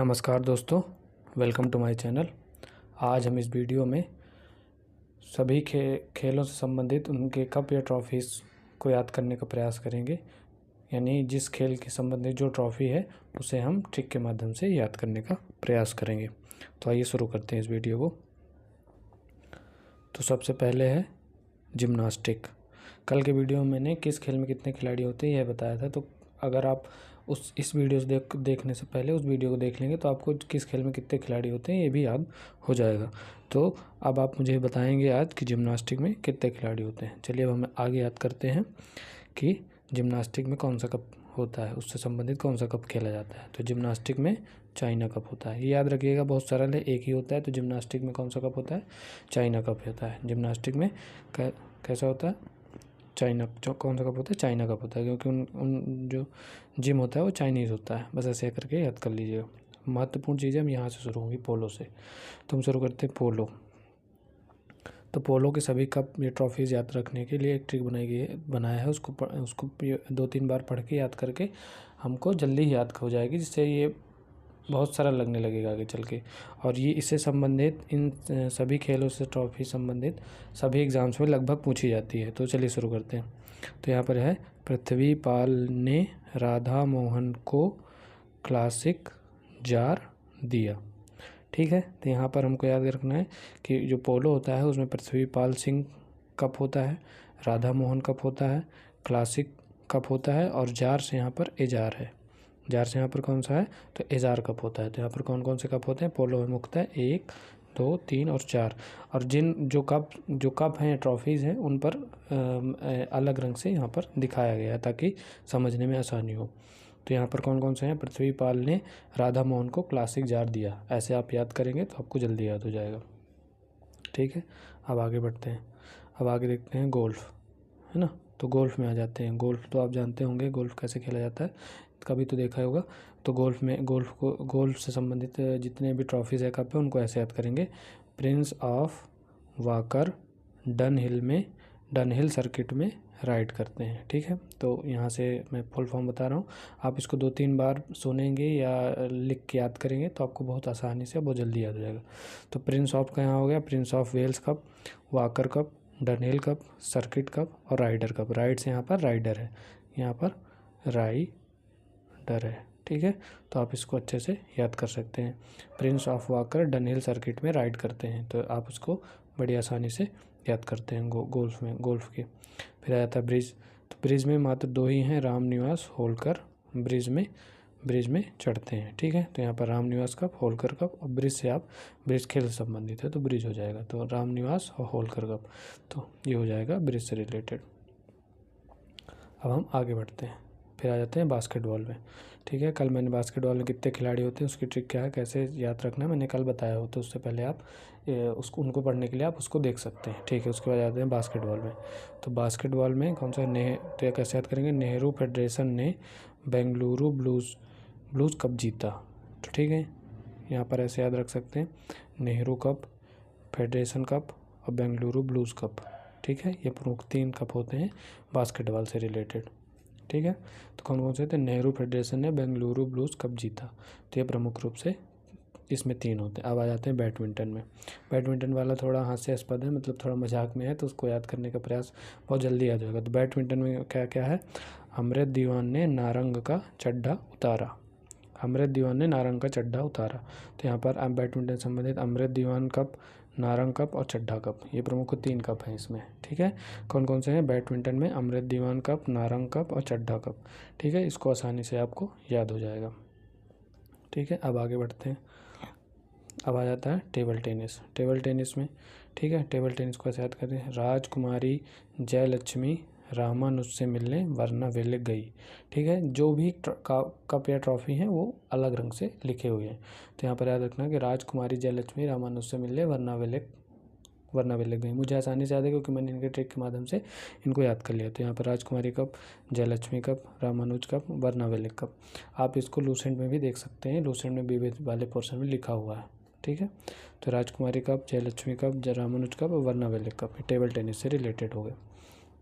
नमस्कार दोस्तों, welcome to my channel. आज हम इस वीडियो में सभी खेलों से संबंधित उनके कप या ट्रॉफीज़ को याद करने का प्रयास करेंगे। यानी जिस खेल के संबंधित जो ट्रॉफ़ी है उसे हम ट्रिक के माध्यम से याद करने का प्रयास करेंगे। तो आइए शुरू करते हैं इस वीडियो को। तो सबसे पहले है जिम्नास्टिक। कल के वीडियो में मैंने किस खेल में कितने खिलाड़ी होते हैं यह बताया था। तो अगर आप इस वीडियो से देखने से पहले उस वीडियो को देख लेंगे तो आपको किस खेल में कितने खिलाड़ी होते हैं ये भी याद हो जाएगा। तो अब आप मुझे बताएंगे आज कि जिम्नास्टिक में कितने खिलाड़ी होते हैं। चलिए अब हम आगे याद करते हैं कि जिम्नास्टिक में कौन सा कप होता है, उससे संबंधित कौन सा कप खेला जाता है। तो जिम्नास्टिक में चाइना कप होता है। ये याद रखिएगा, बहुत सरल है, एक ही होता है। तो जिम्नास्टिक में कौन सा कप होता है? चाइना कप होता है। जिम्नास्टिक में कैसा होता है? कौन सा कप होता है? चाइना कप होता है, क्योंकि उन जो जिम होता है वो चाइनीज़ होता है। बस ऐसे करके याद कर लीजिएगा। महत्वपूर्ण चीज़ें हम यहाँ से शुरू होंगी, पोलो से। तो हम शुरू करते हैं पोलो। तो पोलो के सभी कप या ट्रॉफीज़ याद रखने के लिए एक ट्रिक बनाया है। उसको 2-3 बार पढ़ के याद करके हमको जल्दी ही याद हो जाएगी, जिससे ये बहुत सरल लगने लगेगा आगे चल के। और ये इससे संबंधित इन सभी खेलों से ट्रॉफी संबंधित सभी एग्ज़ाम्स में लगभग पूछी जाती है। तो चलिए शुरू करते हैं। तो यहाँ पर है, पृथ्वी पाल ने राधा मोहन को क्लासिक जार दिया। ठीक है, तो यहाँ पर हमको याद रखना है कि जो पोलो होता है उसमें पृथ्वी पाल सिंह कप होता है, राधा मोहन कप होता है, क्लासिक कप होता है और जार से यहाँ पर एजार है। जार से यहाँ पर कौन सा है? तो एजार कप होता है। तो यहाँ पर कौन कौन से कप होते हैं पोलो में मुख्यतः? 1, 2, 3 और 4। और जो कप हैं, ट्रॉफीज़ हैं, उन पर अलग रंग से यहाँ पर दिखाया गया है ताकि समझने में आसानी हो। तो यहाँ पर कौन कौन से हैं? पृथ्वी पाल ने राधा मोहन को क्लासिक जार दिया। ऐसे आप याद करेंगे तो आपको जल्दी याद हो जाएगा। ठीक है, अब आगे बढ़ते हैं। अब आगे देखते हैं गोल्फ, है ना। तो गोल्फ में आ जाते हैं। गोल्फ तो आप जानते होंगे गोल्फ कैसे खेला जाता है, कभी तो देखा होगा। तो गोल्फ से संबंधित जितने भी ट्रॉफीज़ है, कप है, उनको ऐसे याद करेंगे। Prince of walker done hill circuit में राइड करते हैं। ठीक है, तो यहाँ से मैं फुल फॉर्म बता रहा हूँ। आप इसको 2-3 बार सुनेंगे या लिख के याद करेंगे तो आपको बहुत आसानी से बहुत जल्दी याद हो जाएगा। तो प्रिंस ऑफ का यहाँ हो गया Prince of Wales cup, Walker cup, Dunhill cup, circuit cup और राइडर कप। राइड से यहाँ पर राइडर है, यहाँ पर राइडर है। ठीक है, तो आप इसको अच्छे से याद कर सकते हैं। Prince of Walker Dunhill circuit में राइड करते हैं, तो आप उसको बड़ी आसानी से याद करते हैं गोल्फ के। फिर आ जाता है ब्रिज। तो ब्रिज में मात्र 2 ही हैं, रामनिवास, होलकर। ब्रिज में चढ़ते हैं। ठीक है, तो यहाँ पर रामनिवास कप, होलकर कप और ब्रिज से आप ब्रिज खेल से संबंधित है तो ब्रिज हो जाएगा। तो रामनिवास और होलकर कप, तो ये हो जाएगा ब्रिज से रिलेटेड। अब हम आगे बढ़ते हैं। फिर आ जाते हैं बास्केटबॉल में। ठीक है, कल मैंने बास्केटबॉल में कितने खिलाड़ी होते हैं उसकी ट्रिक क्या है, कैसे याद रखना है, मैंने कल बताया हो। तो उससे पहले आप उनको पढ़ने के लिए आप उसको देख सकते हैं। ठीक है, उसके बाद आते हैं बास्केटबॉल में। तो बास्केटबॉल में कौन सा तो ये कैसे याद करेंगे? नेहरू फेडरेशन ने बेंगलुरु ब्लूज़ कप जीता। तो ठीक है, यहाँ पर ऐसे याद रख सकते हैं, नेहरू कप, फेडरेशन कप और बेंगलुरु ब्लूज़ कप। ठीक है, ये प्रमुख 3 कप होते हैं बास्केटबॉल से रिलेटेड। ठीक है, तो कौन कौन से थे? नेहरू फेडरेशन ने बेंगलुरु ब्लूज़ कप जीता। तो ये प्रमुख रूप से इसमें 3 होते हैं। अब आ जाते हैं बैडमिंटन में। बैडमिंटन वाला थोड़ा हास्यास्पद है, मतलब थोड़ा मजाक में है, तो उसको याद करने का प्रयास बहुत जल्दी याद होगा। तो बैडमिंटन में क्या क्या है? अमृत दीवान ने नारंग का चड्ढा उतारा। अमृत दीवान ने नारंग का चड्ढा उतारा। तो यहाँ पर बैडमिंटन संबंधित अमृत दीवान कप, नारंग कप और चड्ढा कप, ये प्रमुख 3 कप हैं इसमें। ठीक है, कौन कौन से हैं बैडमिंटन में? अमृत दीवान कप, नारंग कप और चड्ढा कप। ठीक है, इसको आसानी से आपको याद हो जाएगा। ठीक है, अब आगे बढ़ते हैं। अब आ जाता है टेबल टेनिस। टेबल टेनिस में, ठीक है, टेबल टेनिस को ऐसे याद करें, राजकुमारी जयलक्ष्मी रामानुज से मिलने वरना वे गई। ठीक है, जो भी कप या ट्रॉफी हैं वो अलग रंग से लिखे हुए हैं। तो यहाँ पर याद रखना कि राजकुमारी जयलक्ष्मी रामानुज से मिलने वरना वे गई। मुझे आसानी से याद है क्योंकि मैंने इनके ट्रिक के माध्यम से इनको याद कर लिया। तो यहाँ पर Rajkumari cup, Jayalakshmi cup, Ramanuja cup, वरना वे कप। आप इसको लूसेंट में भी देख सकते हैं, लूसेंट में बीबी वाले पोर्शन में लिखा हुआ है। ठीक है, तो Rajkumari cup, Jayalakshmi cup, Ramanuja cup और वरना वे कप, टेबल टेनिस से रिलेटेड हो गए।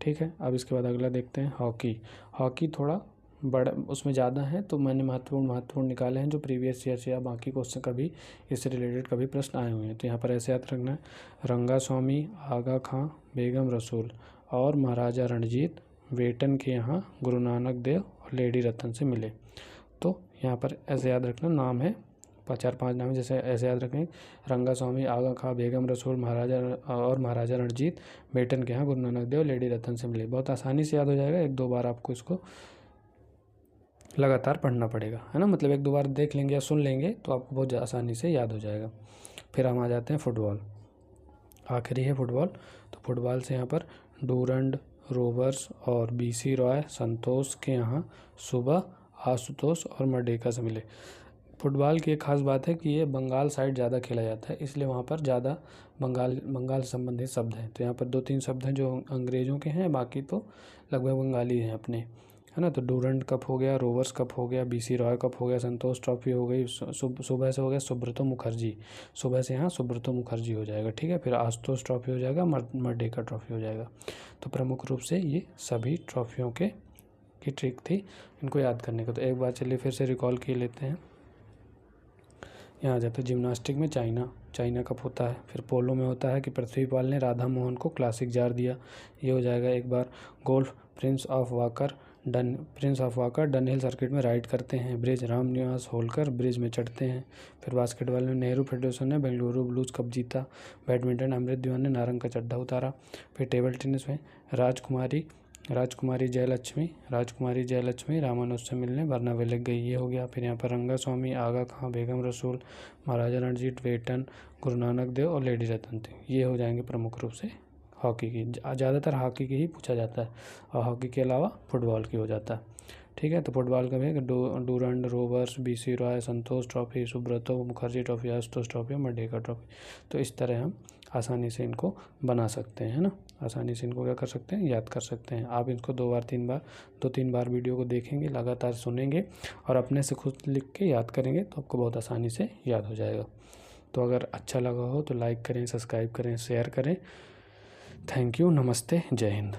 ठीक है, अब इसके बाद अगला देखते हैं हॉकी। हॉकी थोड़ा बड़ा उसमें ज़्यादा हैं, तो मैंने महत्वपूर्ण निकाले हैं जो प्रीवियस ईयर से या बाकी क्वेश्चन कभी इससे रिलेटेड कभी प्रश्न आए हुए हैं। तो यहाँ पर ऐसे याद रखना है, रंगा स्वामी, आगा खां, बेगम रसूल और महाराजा रणजीत वेटन के यहाँ गुरु नानक देव और लेडी रतन से मिले। तो यहाँ पर ऐसे याद रखना, नाम है 4-5 नाम, जैसे ऐसे याद रखें, रंगा स्वामी, आगा खां, बेगम रसूल, महाराजा रणजीत वेटन के यहाँ गुरु नानक देव लेडी रतन से मिले। बहुत आसानी से याद हो जाएगा, 1-2 बार आपको इसको लगातार पढ़ना पड़ेगा, है ना। मतलब 1-2 बार देख लेंगे या सुन लेंगे तो आपको बहुत आसानी से याद हो जाएगा। फिर हम आ जाते हैं फुटबॉल, आखिरी है फुटबॉल। तो फुटबॉल से यहाँ पर डूरंड रोवर्स और BC रॉय संतोष के यहाँ सुबह, आशुतोष और मर्डेका से मिले। फुटबॉल की एक खास बात है कि ये बंगाल साइड ज़्यादा खेला जाता है, इसलिए वहाँ पर ज़्यादा बंगाल से संबंधित शब्द हैं। तो यहाँ पर 2-3 शब्द हैं जो अंग्रेज़ों के हैं, बाकी तो लगभग बंगाली हैं अपने, है ना। तो डूरंड कप हो गया, रोवर्स कप हो गया, BC रॉय कप हो गया, संतोष ट्रॉफी हो गई, सुबह से हो गया सुब्रतो मुखर्जी, सुबह से यहाँ सुब्रतो मुखर्जी हो जाएगा, ठीक है। फिर आशुतोष ट्रॉफी हो जाएगा, मर्डेका ट्रॉफी हो जाएगा। तो प्रमुख रूप से ये सभी ट्रॉफियों की ट्रिक थी इनको याद करने का। तो एक बार चलिए फिर से रिकॉल किए लेते हैं। यहाँ आ जाता है जिम्नास्टिक में चाइना कप होता है। फिर पोलो में होता है कि पृथ्वीपाल ने राधा मोहन को क्लासिक जार दिया, ये हो जाएगा एक बार। Golf prince of Walker Dunhill circuit में राइड करते हैं। ब्रिज रामनिवास होलकर ब्रिज में चढ़ते हैं। फिर बास्केटबॉल में नेहरू फेडरेशन ने बेंगलुरु ब्लूज कप जीता। बैडमिंटन अमृत दीवान ने नारंग का चड्ढा उतारा। फिर टेबल टेनिस में राजकुमारी जयलक्ष्मी रामानुज से मिलने बर्नावेले गई, ये हो गया। फिर यहाँ पर रंगा स्वामी, आगा खां, बेगम रसूल, महाराजा रणजीत वेटन, गुरु नानक देव और लेडी रतन थे, ये हो जाएंगे प्रमुख रूप से हॉकी की। ज़्यादातर हॉकी की ही पूछा जाता है और हॉकी के अलावा फुटबॉल की हो जाता है, ठीक है। तो फुटबॉल का भी Durand Rovers, BC Roy, Santosh trophy, Subroto Mukherjee trophy, Ashutosh trophy और मर्डेका ट्रॉफी। तो इस तरह हम आसानी से इनको बना सकते हैं, है ना। आसानी से इनको क्या कर सकते हैं, याद कर सकते हैं। आप इसको 2-3 बार वीडियो को देखेंगे, लगातार सुनेंगे और अपने से खुद लिख के याद करेंगे तो आपको बहुत आसानी से याद हो जाएगा। तो अगर अच्छा लगा हो तो लाइक करें, सब्सक्राइब करें, शेयर करें। थैंक यू, नमस्ते, जय हिंद।